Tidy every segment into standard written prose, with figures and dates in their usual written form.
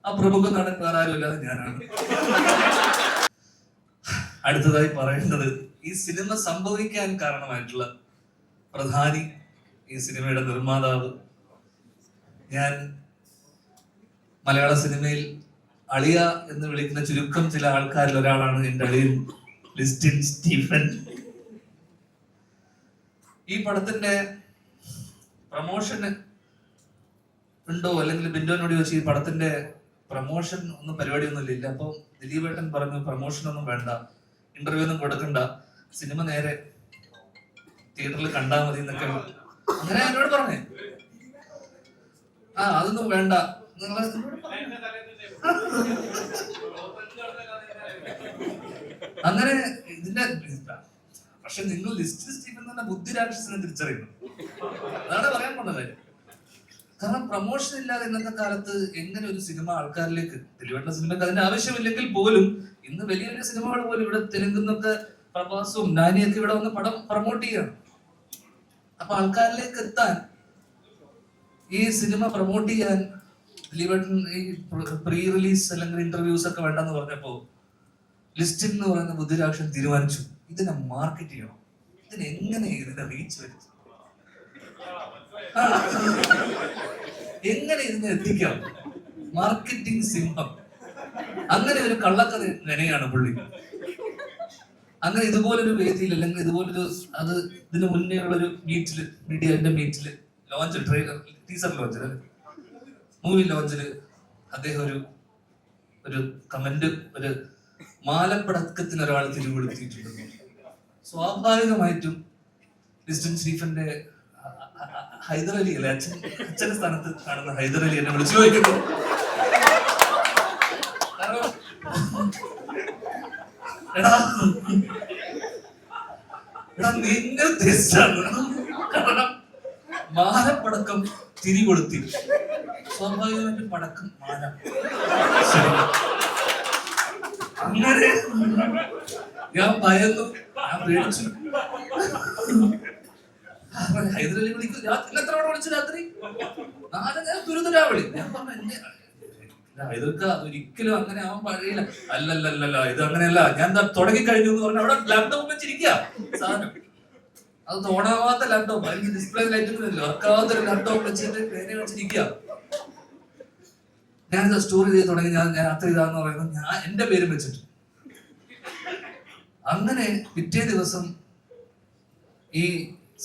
ആ പ്രമുഖ നടൻ വേറെ ആരും ഇല്ലാതെ ഞാനാണ്. അടുത്തതായി പറയേണ്ടത്, ഈ സിനിമ സംഭവിക്കാൻ കാരണമായിട്ടുള്ള പ്രധാനി, ഈ സിനിമയുടെ നിർമ്മാതാവ്, ഞാൻ മലയാള സിനിമയിൽ അളിയ എന്ന് വിളിക്കുന്ന ചുരുക്കം ചില ആൾക്കാരിൽ ഒരാളാണ് എൻ്റെ അളിയൻ ലിസ്റ്റിൻ സ്റ്റീഫൻ. ഈ പടത്തിന്റെ പ്രമോഷന് ഉണ്ടോ, അല്ലെങ്കിൽ ബിൻഡോനോട് ചോദിച്ചു ഈ പടത്തിന്റെ പ്രമോഷൻ ഒന്നും പരിപാടിയൊന്നും ഇല്ല. അപ്പൊ ദിലീപേട്ടൻ പറഞ്ഞു പ്രമോഷൻ ഒന്നും വേണ്ട, ഇന്റർവ്യൂ ഒന്നും കൊടുക്കണ്ട, സിനിമ നേരെ തിയേറ്ററിൽ കണ്ടാൽ മതി എന്നൊക്കെ അങ്ങനെ എന്നോട് പറഞ്ഞേ. അതൊന്നും വേണ്ട അങ്ങനെ ഇതിന്റെ. പക്ഷെ നിങ്ങൾ ലിസ്റ്റ് സ്റ്റീഫൻ തന്നെ ബുദ്ധിരാക്ഷസനെ തിരിച്ചറിയുന്നു, അതാണ് പറയാൻ പോണ കാര്യം. കാരണം പ്രമോഷൻ ഇല്ലാതെ ഇന്നത്തെ കാലത്ത് എങ്ങനെ ഒരു സിനിമ ആൾക്കാരിലേക്ക്, ദിലീപേട്ട സിനിമയ്ക്ക് അതിന്റെ ആവശ്യമില്ലെങ്കിൽ പോലും ഇന്ന് വലിയ വലിയ സിനിമകൾ പോലും ഇവിടെ തെലുങ്കുന്നൊക്കെ പ്രഭാസും നാനിയൊക്കെ ഇവിടെ വന്ന് പടം പ്രൊമോട്ട് ചെയ്യണം. അപ്പൊ ആൾക്കാരിലേക്ക് എത്താൻ, ഈ സിനിമ പ്രൊമോട്ട് ചെയ്യാൻ ദിലീപേട്ടൻ ഈ പ്രീ റിലീസ് അല്ലെങ്കിൽ ഇന്റർവ്യൂസ് ഒക്കെ വേണ്ടെന്ന് പറഞ്ഞപ്പോ ലിസ്റ്റിൻ എന്ന് പറയുന്ന ബുദ്ധിരാക്ഷൻ തീരുമാനിച്ചു ഇതിനെ മാർക്കറ്റ് ചെയ്യണം, ഇതിനെങ്ങനെ ഇതിന്റെ റീച്ച് വരും, എങ്ങനെ ഇതിനെ എത്തിക്കാം, മാർക്കറ്റിംഗ് സിംഹം. അങ്ങനെ ഒരു കള്ളക്കഥ നിനയാണ് പുള്ളി. അങ്ങനെ ഇതുപോലൊരു വേദിയിൽ, അല്ലെങ്കിൽ ഇതുപോലൊരു ഇതിന് മുന്നേ ഉള്ളൊരു മീറ്റില്, മീഡിയന്റെ മീറ്റില്, ലോഞ്ച് ട്രെയിലർ ടീസർ ലോഞ്ചില്, മൂവി ലോഞ്ചില് അദ്ദേഹം ഒരു കമന്റ്, ഒരു മാലപ്പടക്കത്തിന് ഒരാൾ തിരികൊടുത്തിട്ടുണ്ട്. സ്വാഭാവികമായിട്ടും ലിസ്റ്റിൻ സ്റ്റീഫന്റെ ഹൈദർ അലി അല്ലെ, അച്ഛന്റെ സ്ഥാനത്ത് കാണുന്ന ഹൈദർ അലി എന്നെ വിളിച്ചു ചോദിക്കുന്നു, നിന്നെ ഉദ്ദേശിച്ചാണ്. കാരണം മാലപ്പടക്കം തിരികൊളുത്തി, സ്വാഭാവികമായിട്ടും പടക്കം മാല. അങ്ങനെ ഞാൻ ഭയന്നു, ഞാൻ പേടിച്ചു. ഹൈദരലി വിളിക്കും, രാത്രി എത്ര തവണ വിളിച്ചു? രാത്രി 4 ഞാൻ തുരുതുരാ വിളി. ഞാൻ പറഞ്ഞു ഹൈദർക്ക അതൊരിക്കലും അങ്ങനെ ആവാൻ പാടില്ല. അല്ലല്ലല്ല, ഇത് അങ്ങനെയല്ല, ഞാൻ തുടങ്ങി കഴിഞ്ഞു എന്ന് പറഞ്ഞാൽ അവിടെ ലാപ്ടോപ്പ് വെച്ചിരിക്കുക സാധനം. അത് തോണാവാത്ത ലാപ്ടോപ്പ്, അല്ലെങ്കിൽ ഡിസ്പ്ലേ ലൈറ്റ് വർക്കാവാത്ത ഒരു ലാപ്ടോപ്പ് വെച്ചിട്ട് പേന വെച്ചിരിക്കുക. ഞാൻ സ്റ്റോറി ചെയ്ത് തുടങ്ങി, ഞാൻ രാത്രി ഇതാന്ന് പറയുന്നത് ഞാൻ എന്റെ പേരും വെച്ചിട്ട്. അങ്ങനെ പിറ്റേ ദിവസം ഈ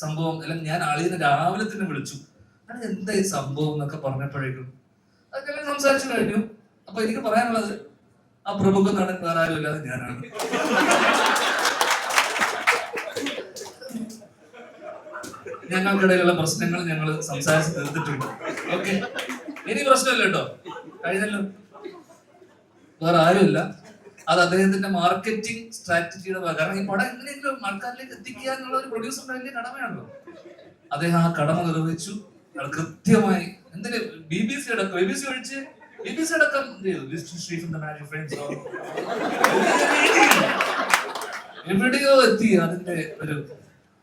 സംഭവം, അല്ലെങ്കിൽ ഞാൻ ആളിനെ രാവിലെ തന്നെ വിളിച്ചു, എന്താ ഈ സംഭവം എന്നൊക്കെ പറഞ്ഞപ്പോഴേക്കും അതൊക്കെ സംസാരിച്ചു കഴിഞ്ഞു. അപ്പൊ എനിക്ക് പറയാനുള്ളത്, ആ പ്രമുഖ നടൻ വേറെ ആരും ഇല്ലാതെ ഞാനാണ്. ഞങ്ങൾക്കിടയിലുള്ള പ്രശ്നങ്ങൾ ഞങ്ങൾ സംസാരിച്ച് തീർത്തിട്ടുണ്ട്. ഓക്കെ, ഇനി പ്രശ്നമില്ല കേട്ടോ, കഴിഞ്ഞല്ലോ. വേറെ ആരുമില്ല, അത് അദ്ദേഹത്തിന്റെ മാർക്കറ്റിംഗ് സ്ട്രാറ്റജിയുടെ ഭാഗം. കാരണം ഈ പടം എങ്ങനെയെങ്കിലും ആൾക്കാരിലേക്ക് എത്തിക്കുക എന്നുള്ള ഒരു പ്രൊഡ്യൂസറിന്റെ വലിയ കടമയാണല്ലോ. അദ്ദേഹം ആ കടമ നിർവഹിച്ചു. അത് കൃത്യമായി എന്തിന് BBC അടക്കം, BBC അടക്കം എവിടെയോ എത്തി അതിന്റെ ഒരു.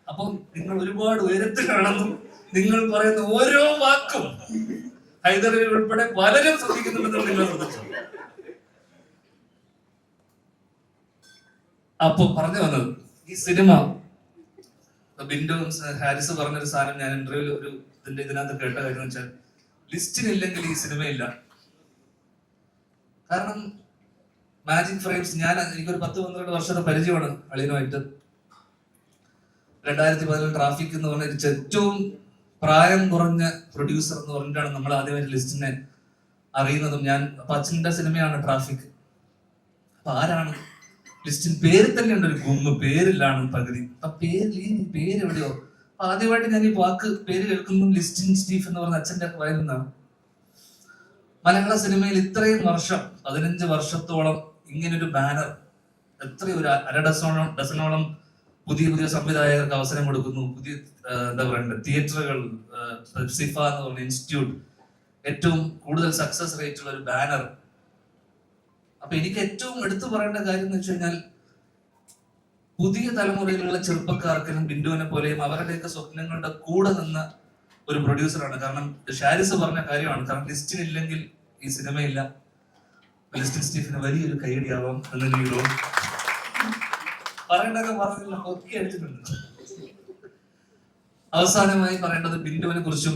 അപ്പം നിങ്ങൾ ഒരുപാട് ഉയരത്തിലാണെന്നും നിങ്ങൾ പറയുന്ന ഓരോ വാക്കും ഹൈദരലി ഉൾപ്പെടെ പലരും ശ്രദ്ധിക്കുന്നുണ്ടെന്നും നിങ്ങൾ ശ്രദ്ധിച്ചു. അപ്പൊ പറഞ്ഞു വന്നത്, ഈ സിനിമ ബിൻഡോ ഹാരിസ് പറഞ്ഞൊരു സാധനം ഞാൻ ഇന്റർവ്യൂവിൽ ഒരു ഇതിനകത്ത് കേട്ട കാര്യം വെച്ചാൽ, ലിസ്റ്റിനില്ലെങ്കിൽ ഈ സിനിമയില്ല. കാരണം മാജിക് ഫ്രെയിംസ്, എനിക്കൊരു 10-12 വർഷത്തെ പരിചയമാണ് അളിയനുമായിട്ട്. 2014 ട്രാഫിക് എന്ന് പറഞ്ഞ ഏറ്റവും പ്രായം കുറഞ്ഞ പ്രൊഡ്യൂസർ എന്ന് പറഞ്ഞിട്ടാണ് നമ്മൾ ആദ്യമായിട്ട് ലിസ്റ്റിനെ അറിയുന്നതും. അപ്പൊ അച്ഛൻ്റെ സിനിമയാണ് ട്രാഫിക്. അപ്പൊ ആരാണ് ലിസ്റ്റിൻ? പേര് തന്നെ ഉണ്ട് ഒരു ഗുമ്മ്, പേരിലാണ് പകുതി. അപ്പൊ പേര് എവിടെയോ. അപ്പൊ ആദ്യമായിട്ട് ഞാൻ ഈ പേര് കേൾക്കുമ്പോൾ ലിസ്റ്റിൻ സ്റ്റീഫ് എന്ന് പറഞ്ഞ അച്ഛൻ്റെ വയലിൽ നിന്നാണ്. മലയാള സിനിമയിൽ ഇത്രയും വർഷം, 15 വർഷത്തോളം ഇങ്ങനൊരു ബാനർ, എത്രയും ഒരു ഡസനോളം പുതിയ സംവിധായകർക്ക് അവസരം കൊടുക്കുന്നു. പുതിയ എന്താ പറയണ്ടത്, തിയേറ്ററുകൾ, സിഫ എന്ന് പറഞ്ഞ ഇൻസ്റ്റിറ്റ്യൂട്ട്, ഏറ്റവും കൂടുതൽ സക്സസ് റേറ്റ് ഉള്ള ഒരു ബാനർ. അപ്പൊ എനിക്ക് ഏറ്റവും എടുത്തു പറയേണ്ട കാര്യം എന്ന് വെച്ച് കഴിഞ്ഞാൽ, പുതിയ തലമുറയിലുള്ള ചെറുപ്പക്കാർക്കും ബിന്ദുവിനെ പോലെയും അവരുടെയൊക്കെ സ്വപ്നങ്ങളുടെ കൂടെ നിന്ന ഒരു പ്രൊഡ്യൂസറാണ്. കാരണം ഷാരിസ് പറഞ്ഞ കാര്യമാണ്, കാരണം ലിസ്റ്റിനില്ലെങ്കിൽ ഈ സിനിമയില്ല. ലിസ്റ്റിൻ സ്റ്റീഫന് വലിയൊരു കൈയടിയാവാം എന്ന് എനിക്ക് തോന്നുന്നു. പറയേണ്ടതൊക്കെ പറഞ്ഞില്ല, ഒക്കെ അടിച്ചിട്ടുണ്ട്. അവസാനമായി പറയേണ്ടത് ബിന്ദുവിനെ കുറിച്ചും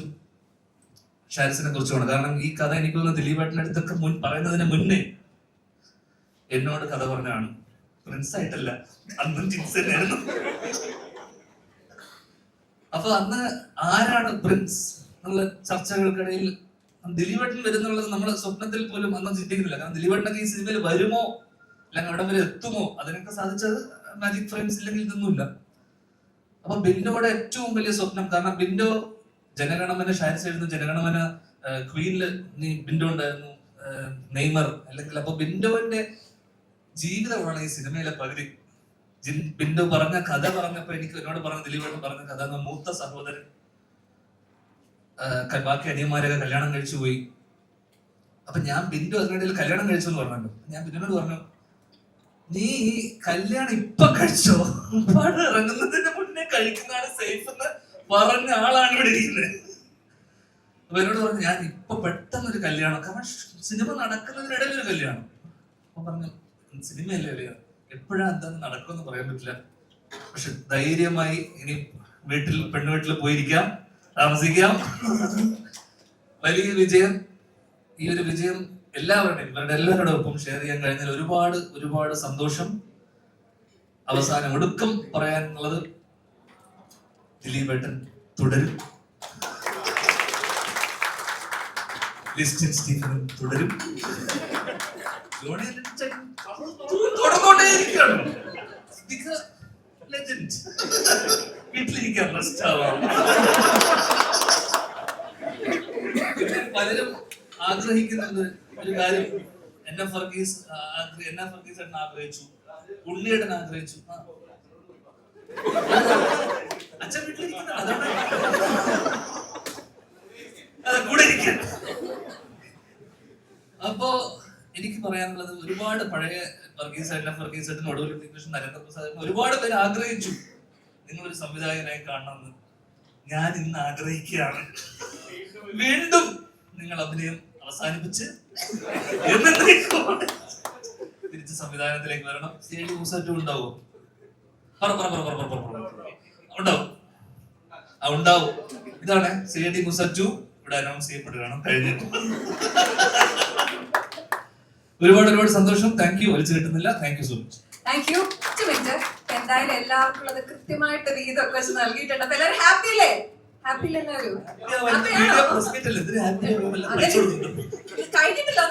ഷാരിസിനെ കുറിച്ചുമാണ്. കാരണം ഈ കഥ എനിക്ക് തോന്നുന്നു ദിലീപേട്ടൻ്റെ അടുത്തൊക്കെ പറയുന്നതിന് മുന്നേ എന്നോട് കഥ പറഞ്ഞാണ്. പ്രിൻസ് ആയിട്ടല്ല, അന്നും ജിൻസ് തന്നെയായിരുന്നു. അപ്പൊ അന്ന് ആരാണ് പ്രിൻസ് എന്നുള്ള ചർച്ചകൾക്കിടയിൽ ദിലീപേട്ടൻ വരുന്നുള്ളത് നമ്മുടെ സ്വപ്നത്തിൽ പോലും അന്ന് ചിന്തിക്കുന്നില്ല. കാരണം ദിലീപേട്ടനൊക്കെ ഈ സിനിമയിൽ വരുമോ അല്ലെങ്കിൽ അവിടെ വരെ എത്തുമോ, അതിനൊക്കെ സാധിച്ചത് മാജിക് ഫ്രെയിംസ് ഇല്ലെങ്കിൽ ഇതൊന്നുമില്ല. അപ്പൊ ബിൻഡോയുടെ ഏറ്റവും വലിയ സ്വപ്നം, കാരണം ബിൻഡോ ജനഗണമന ഷാരിസ് എഴുതുന്നു, ജനഗണമന ക്വീനില് ബിൻഡോ ഉണ്ടായിരുന്നു, നെയ്മർ അല്ലെങ്കിൽ. അപ്പൊ ബിൻഡോന്റെ ജീവിതമാണ് ഈ സിനിമയിലെ പകുതി. ബിൻഡോ പറഞ്ഞ കഥ പറഞ്ഞപ്പോ എനിക്ക് എന്നോട് പറഞ്ഞ ദിലീപേട്ടൻ പറഞ്ഞ കഥ, മൂത്ത സഹോദരൻ ബാക്കി അനിയന്മാരൊക്കെ കല്യാണം കഴിച്ചു പോയി. അപ്പൊ ഞാൻ ബിൻഡു അതിനിടയിൽ കല്യാണം കഴിച്ചു എന്ന് പറഞ്ഞല്ലോ. ഞാൻ ബിൻഡുവിനോട് പറഞ്ഞു, നീ ഈ കല്യാണം ഇപ്പൊ കഴിച്ചോ, പടം ഇറങ്ങുന്നതിന് മുന്നേ കഴിക്കുന്നതാണ് സേഫ് എന്ന് പറഞ്ഞ ആളാണ് ഇവിടെ ഇരിക്കുന്നത്. അപ്പൊ എന്നോട് പറഞ്ഞു, ഞാൻ ഇപ്പൊ പെട്ടെന്നൊരു കല്യാണം, കാരണം സിനിമ നടക്കുന്നതിനിടയിൽ ഒരു കല്യാണം. അപ്പൊ പറഞ്ഞു, സിനിമയല്ലേ കല്യാണം, എപ്പോഴാ എന്താന്ന് നടക്കുമെന്ന് പറയാൻ പറ്റില്ല, പക്ഷെ ധൈര്യമായി ഇനി പെണ്ണുവീട്ടിൽ പോയിരിക്കാം, താമസിക്കാം. വലിയ വിജയം. ഈ ഒരു വിജയം എല്ലാവരുടെയും, ഇവരുടെ എല്ലാവരുടെ ഒപ്പം ഷെയർ ചെയ്യാൻ കഴിഞ്ഞാൽ ഒരുപാട് ഒരുപാട് സന്തോഷം. അവസാനം ഒടുക്കം പറയാനുള്ളത്, ദിലീപേട്ടൻ തുടരും, ലിസ്റ്റിൻ സ്റ്റീഫനും തുടരും, തുടർന്നുകൊണ്ടേയിരിക്കുകയാണ്. വീട്ടിലിരിക്കാൻ റെസ്റ്റ് ആവാം. പലരും ആഗ്രഹിക്കുന്നത് ഒരു കാര്യം, എന്നെ ഫർഗീസ് ഏട്ടൻ ആഗ്രഹിച്ചു, ഉണ്ണിയേട്ടൻ ആഗ്രഹിച്ചു, അച്ഛൻ വീട്ടിലിരിക്കുന്ന കൂടെ ഇരിക്കാൻ. അപ്പോ എനിക്ക് പറയാനുള്ളത്, ഒരുപാട് പഴയ ഫർഗീസ് ഏട്ടൻ, ഒടുവിൽ നരേന്ദ്രപ്രസാദ്, ഒരുപാട് പേര് ആഗ്രഹിച്ചു നിങ്ങളൊരു സംവിധായകനായി കാണണമെന്ന്. ഞാൻ ഇന്ന് ആഗ്രഹിക്കുകയാണ്, വീണ്ടും നിങ്ങൾ അഭിനയം അവസാനിപ്പിച്ച് തിരിച്ച് സംവിധാനത്തിലേക്ക് വരണം. CID മൂസ 2 ഉണ്ടാവോ? ഉണ്ടാവും. ഇതാണ് CID മൂസ 2 ഇവിടെ അനൗൺസ് ചെയ്യപ്പെടുകയാണ്. കഴിഞ്ഞിട്ട് ഒരുപാട് സന്തോഷം. Thank you. വലിച്ചു കിട്ടുന്നില്ല. Thank you so much. Thank you. എന്തായാലും എല്ലാവർക്കും ഉള്ളത് കൃത്യമായിട്ട് ഇതൊക്കെ വെച്ച് നൽകിയിട്ടുണ്ട്. അപ്പൊ എല്ലാവരും ഹാപ്പി അല്ലേ? ഹാപ്പി എല്ലാവരും കഴിഞ്ഞിട്ടില്ല.